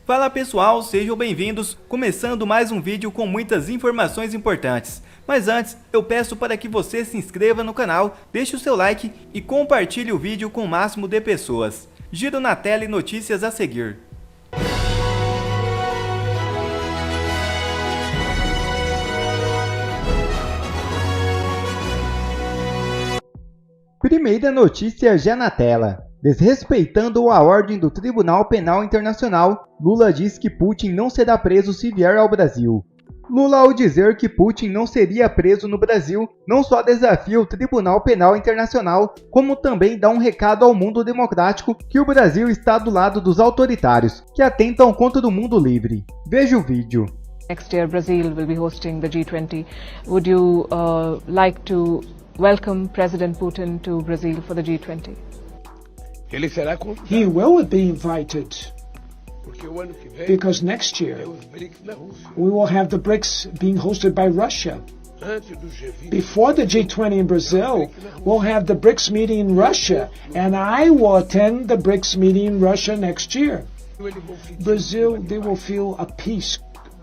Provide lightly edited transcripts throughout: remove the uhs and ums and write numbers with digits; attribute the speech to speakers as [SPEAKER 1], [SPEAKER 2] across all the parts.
[SPEAKER 1] Fala pessoal, sejam bem-vindos, começando mais um vídeo com muitas informações importantes. Mas antes, eu peço para que você se inscreva no canal, deixe o seu like e compartilhe o vídeo com o máximo de pessoas. Giro na tela e notícias a seguir.
[SPEAKER 2] Primeira notícia já na tela. Desrespeitando a ordem do Tribunal Penal Internacional, Lula diz que Putin não será preso se vier ao Brasil. Lula, ao dizer que Putin não seria preso no Brasil, não só desafia o Tribunal Penal Internacional, como também dá um recado ao mundo democrático que o Brasil está do lado dos autoritários, que atentam contra o mundo livre. Veja o vídeo.
[SPEAKER 3] Next year, Brazil will be hosting the G20. Would you like to welcome President Putin to Brazil for the G20?
[SPEAKER 4] Ele será convidado.
[SPEAKER 5] He will be invited
[SPEAKER 4] Porque o ano que vem
[SPEAKER 5] because next year
[SPEAKER 4] é os BRICS na Rússia.
[SPEAKER 5] we will have the BRICS being hosted by Russia.
[SPEAKER 4] Antes do G20.
[SPEAKER 5] Before the G20 in Brazil, we'll have the BRICS meeting in Russia, and I will attend the BRICS meeting in Russia next year. Brazil, they will feel a peace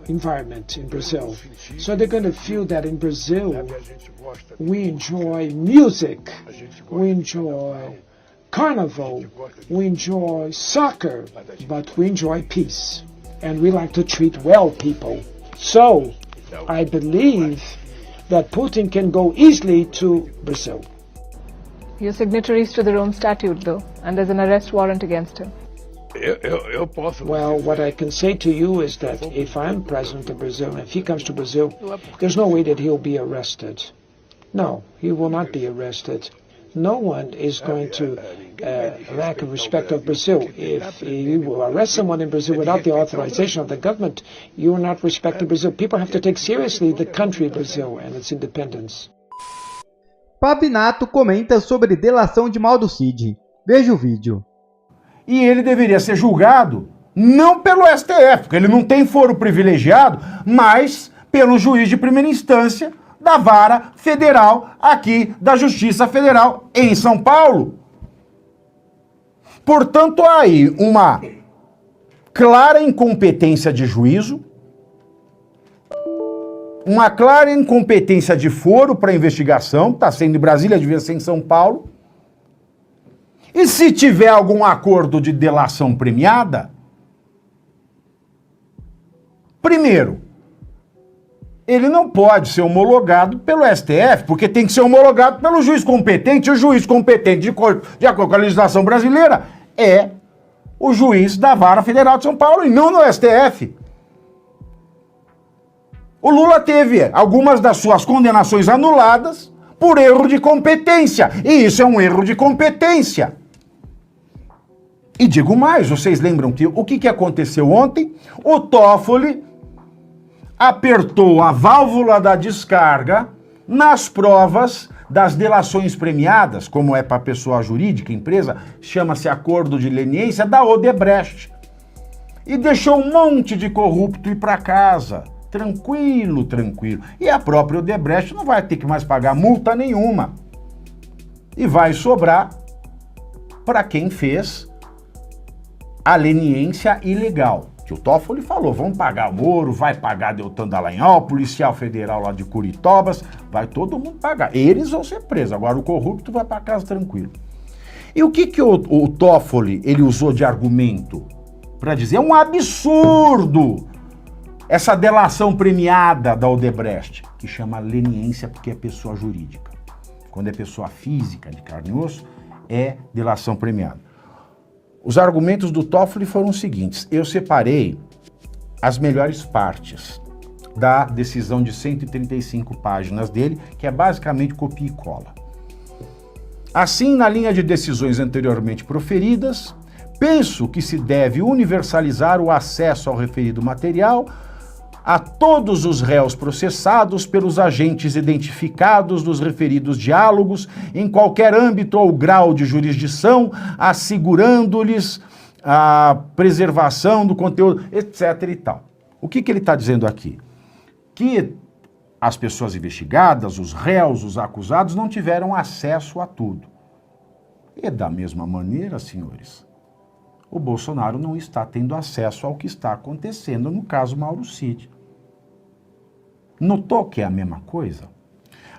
[SPEAKER 5] environment in Brazil. So they're going to feel that in Brazil,
[SPEAKER 4] A gente gosta,
[SPEAKER 5] we enjoy music,
[SPEAKER 4] a gente gosta
[SPEAKER 5] we
[SPEAKER 4] de
[SPEAKER 5] enjoy carnival, we enjoy soccer, but we enjoy peace. And we like to treat well people. So, I believe that Putin can go easily to Brazil.
[SPEAKER 3] You're signatories to the Rome Statute, though, and there's an arrest warrant against him.
[SPEAKER 4] Eu posso.
[SPEAKER 5] Well, what I can say to you is that if I'm president of Brazil, and if he comes to Brazil, there's no way that he'll be arrested. No, he will not be arrested. No one is going to lack respect of Brazil. If you will arrest someone in Brazil without the authorization of the government, you are not respecting Brazil. People have to take seriously the country Brazil and its independence.
[SPEAKER 2] Pavinato comenta sobre delação de Mauro Cid. Veja o vídeo.
[SPEAKER 6] E ele deveria ser julgado não pelo STF, porque ele não tem foro privilegiado, mas pelo juiz de primeira instância da Vara Federal aqui da Justiça Federal em São Paulo. Portanto, há aí uma clara incompetência de juízo, uma clara incompetência de foro para investigação, está sendo em Brasília, devia ser em São Paulo. E se tiver algum acordo de delação premiada, primeiro, ele não pode ser homologado pelo STF, porque tem que ser homologado pelo juiz competente. E o juiz competente, de acordo com a legislação brasileira, é o juiz da Vara Federal de São Paulo e não no STF. O Lula teve algumas das suas condenações anuladas por erro de competência. E isso é um erro de competência. E digo mais, vocês lembram que o que aconteceu ontem? O Toffoli apertou a válvula da descarga nas provas das delações premiadas, como é para pessoa jurídica, empresa, chama-se acordo de leniência da Odebrecht. E deixou um monte de corrupto ir para casa. Tranquilo, tranquilo. E a própria Odebrecht não vai ter que mais pagar multa nenhuma. E vai sobrar para quem fez a leniência ilegal. Que o Toffoli falou, vamos pagar Moro, vai pagar Deltan Dallagnol, policial federal lá de Curitobas, vai todo mundo pagar. Eles vão ser presos, agora o corrupto vai para casa tranquilo. E o que o Toffoli ele usou de argumento para dizer? É um absurdo essa delação premiada da Odebrecht, que chama leniência porque é pessoa jurídica. Quando é pessoa física, de carne e osso, é delação premiada. Os argumentos do Toffoli foram os seguintes. Eu separei as melhores partes da decisão de 135 páginas dele, que é basicamente copia e cola. Assim, na linha de decisões anteriormente proferidas, penso que se deve universalizar o acesso ao referido material a todos os réus processados pelos agentes identificados nos referidos diálogos, em qualquer âmbito ou grau de jurisdição, assegurando-lhes a preservação do conteúdo, etc. e tal. O que ele está dizendo aqui? Que as pessoas investigadas, os réus, os acusados, não tiveram acesso a tudo. E da mesma maneira, senhores, o Bolsonaro não está tendo acesso ao que está acontecendo no caso Mauro Cid. Notou que é a mesma coisa?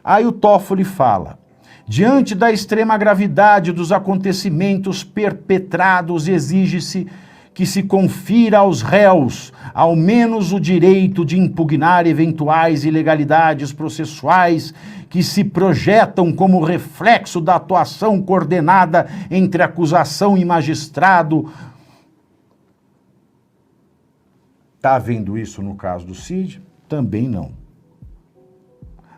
[SPEAKER 6] Aí o Toffoli fala: diante da extrema gravidade dos acontecimentos perpetrados, exige-se que se confira aos réus, ao menos o direito de impugnar eventuais ilegalidades processuais que se projetam como reflexo da atuação coordenada entre acusação e magistrado. Está havendo isso no caso do Cid? Também não.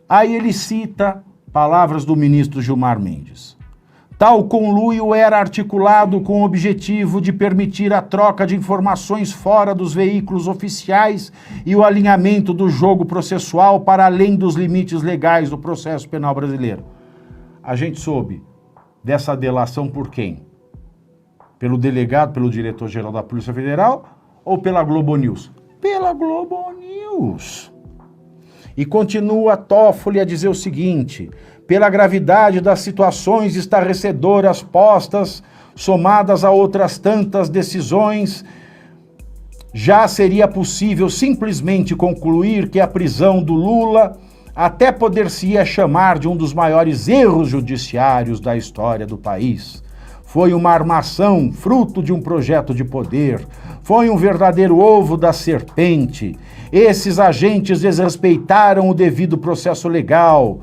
[SPEAKER 6] Aí ele cita palavras do ministro Gilmar Mendes. Tal conluio era articulado com o objetivo de permitir a troca de informações fora dos veículos oficiais e o alinhamento do jogo processual para além dos limites legais do processo penal brasileiro. A gente soube dessa delação por quem? Pelo delegado, pelo diretor-geral da Polícia Federal ou pela Globo News? Pela Globo News. E continua Toffoli a dizer o seguinte: pela gravidade das situações estarrecedoras postas, somadas a outras tantas decisões, já seria possível simplesmente concluir que a prisão do Lula até poder-se-ia chamar de um dos maiores erros judiciários da história do país. Foi uma armação, fruto de um projeto de poder. Foi um verdadeiro ovo da serpente. Esses agentes desrespeitaram o devido processo legal.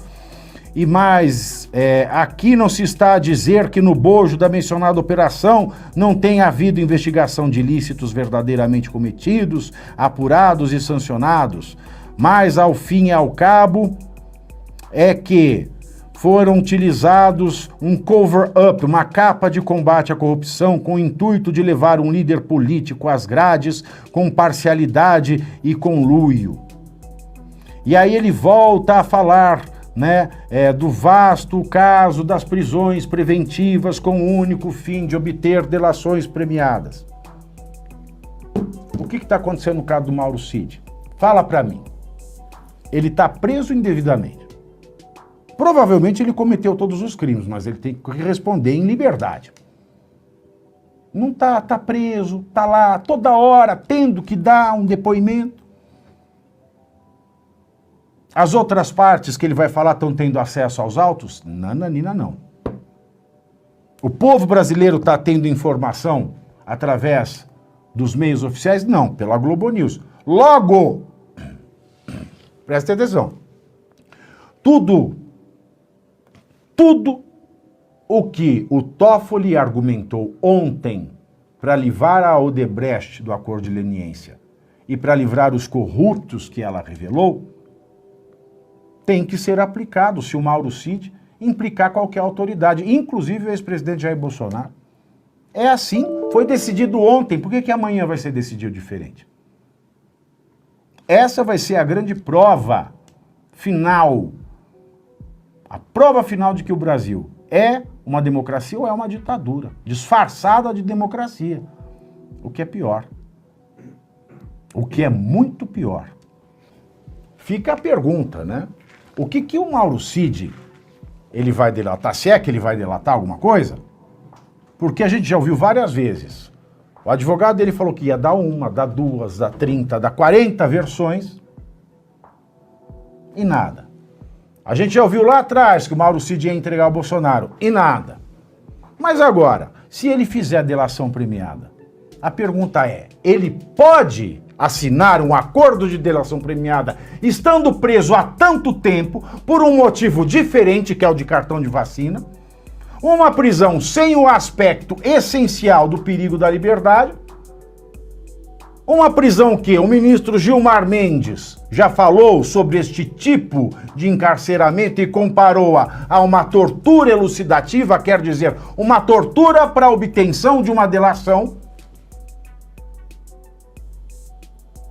[SPEAKER 6] E mais, aqui não se está a dizer que no bojo da mencionada operação não tenha havido investigação de ilícitos verdadeiramente cometidos, apurados e sancionados, mas ao fim e ao cabo é que foram utilizados um cover-up, uma capa de combate à corrupção com o intuito de levar um líder político às grades com parcialidade e conluio. E aí ele volta a falar do vasto caso das prisões preventivas com o único fim de obter delações premiadas. O que está acontecendo no caso do Mauro Cid? Fala para mim. Ele está preso indevidamente. Provavelmente ele cometeu todos os crimes, mas ele tem que responder em liberdade. Não tá preso, tá lá toda hora tendo que dar um depoimento. As outras partes que ele vai falar estão tendo acesso aos autos? Nananina, não. O povo brasileiro está tendo informação através dos meios oficiais? Não, pela Globo News. Logo, preste atenção, tudo o que o Toffoli argumentou ontem para livrar a Odebrecht do acordo de leniência e para livrar os corruptos que ela revelou, tem que ser aplicado se o Mauro Cid implicar qualquer autoridade, inclusive o ex-presidente Jair Bolsonaro. É assim, foi decidido ontem, por que amanhã vai ser decidido diferente? Essa vai ser a grande prova final, a prova final de que o Brasil é uma democracia ou é uma ditadura, disfarçada de democracia, o que é pior, o que é muito pior. Fica a pergunta, né? O que o Mauro Cid, ele vai delatar? Se é que ele vai delatar alguma coisa? Porque a gente já ouviu várias vezes. O advogado dele falou que ia dar uma, dar duas, dar 30, dar 40 versões e nada. A gente já ouviu lá atrás que o Mauro Cid ia entregar ao Bolsonaro e nada. Mas agora, se ele fizer a delação premiada, a pergunta é, ele pode assinar um acordo de delação premiada estando preso há tanto tempo por um motivo diferente, que é o de cartão de vacina, uma prisão sem o aspecto essencial do perigo da liberdade, uma prisão que o ministro Gilmar Mendes já falou sobre este tipo de encarceramento e comparou-a a uma tortura elucidativa, quer dizer, uma tortura para a obtenção de uma delação.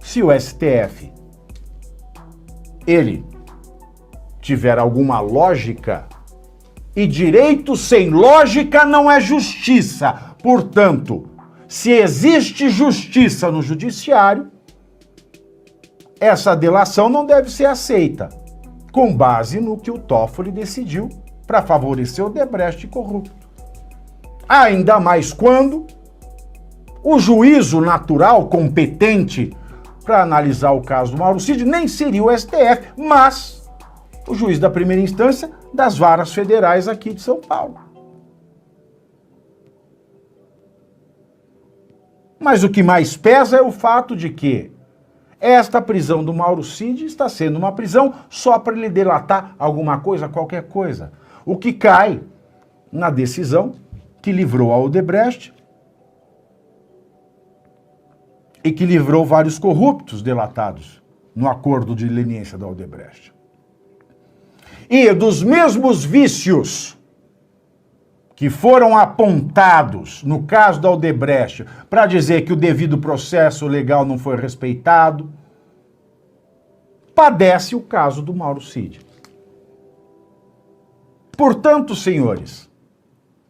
[SPEAKER 6] Se o STF, ele tiver alguma lógica, e direito sem lógica não é justiça. Portanto, se existe justiça no judiciário, essa delação não deve ser aceita, com base no que o Toffoli decidiu para favorecer o Odebrecht corrupto. Ainda mais quando o juízo natural, competente para analisar o caso do Mauro Cid nem seria o STF, mas o juiz da primeira instância das varas federais aqui de São Paulo. Mas o que mais pesa é o fato de que esta prisão do Mauro Cid está sendo uma prisão só para ele delatar alguma coisa, qualquer coisa. O que cai na decisão que livrou a Odebrecht e que livrou vários corruptos delatados no acordo de leniência da Odebrecht. E dos mesmos vícios que foram apontados no caso da Odebrecht para dizer que o devido processo legal não foi respeitado, padece o caso do Mauro Cid. Portanto, senhores,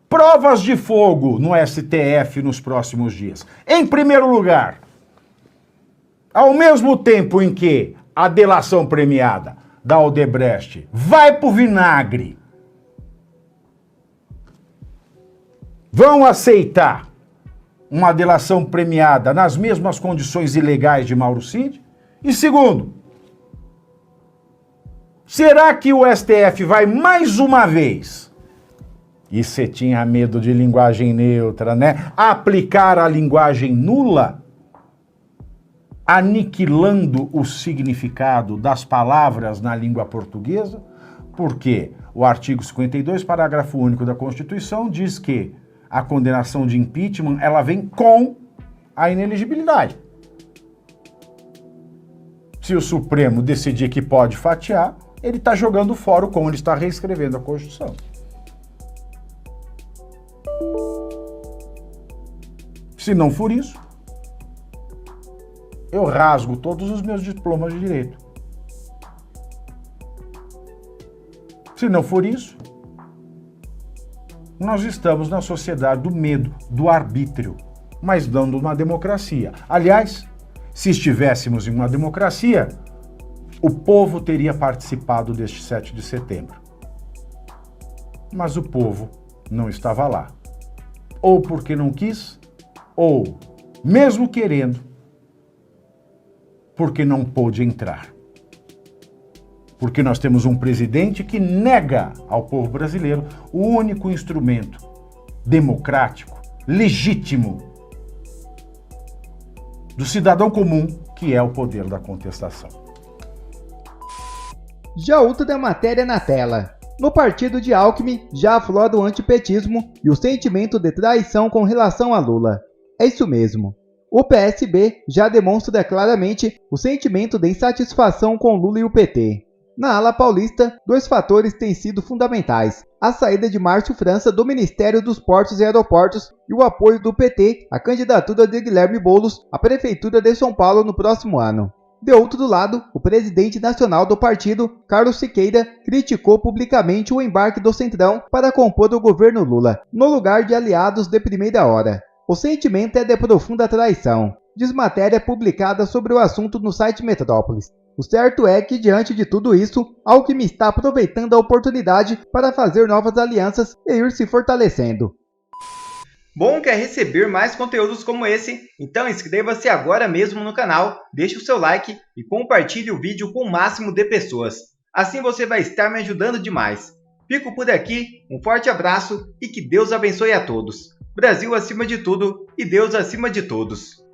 [SPEAKER 6] provas de fogo no STF nos próximos dias. Em primeiro lugar, ao mesmo tempo em que a delação premiada da Odebrecht vai pro vinagre, vão aceitar uma delação premiada nas mesmas condições ilegais de Mauro Cid? E segundo, será que o STF vai mais uma vez, e você tinha medo de linguagem neutra, né? Aplicar a linguagem nula, aniquilando o significado das palavras na língua portuguesa? Porque o artigo 52, parágrafo único da Constituição, diz que a condenação de impeachment, ela vem com a inelegibilidade. Se o Supremo decidir que pode fatiar, ele está jogando fora como ele está reescrevendo a Constituição. Se não for isso, eu rasgo todos os meus diplomas de direito. Se não for isso, nós estamos na sociedade do medo, do arbítrio, mas não numa democracia. Aliás, se estivéssemos em uma democracia, o povo teria participado deste 7 de setembro. Mas o povo não estava lá. Ou porque não quis, ou, mesmo querendo, porque não pôde entrar. Porque nós temos um presidente que nega ao povo brasileiro o único instrumento democrático, legítimo, do cidadão comum, que é o poder da contestação.
[SPEAKER 2] Já outra matéria na tela. No partido de Alckmin já aflora o antipetismo e o sentimento de traição com relação a Lula. É isso mesmo. O PSB já demonstra claramente o sentimento de insatisfação com Lula e o PT. Na ala paulista, dois fatores têm sido fundamentais: a saída de Márcio França do Ministério dos Portos e Aeroportos e o apoio do PT à candidatura de Guilherme Boulos à Prefeitura de São Paulo no próximo ano. De outro lado, o presidente nacional do partido, Carlos Siqueira, criticou publicamente o embarque do Centrão para compor o governo Lula, no lugar de aliados de primeira hora. O sentimento é de profunda traição, diz matéria publicada sobre o assunto no site Metrópolis. O certo é que, diante de tudo isso, Alckmin está aproveitando a oportunidade para fazer novas alianças e ir se fortalecendo.
[SPEAKER 1] Bom, quer receber mais conteúdos como esse? Então inscreva-se agora mesmo no canal, deixe o seu like e compartilhe o vídeo com o máximo de pessoas. Assim você vai estar me ajudando demais. Fico por aqui, um forte abraço e que Deus abençoe a todos. Brasil acima de tudo e Deus acima de todos.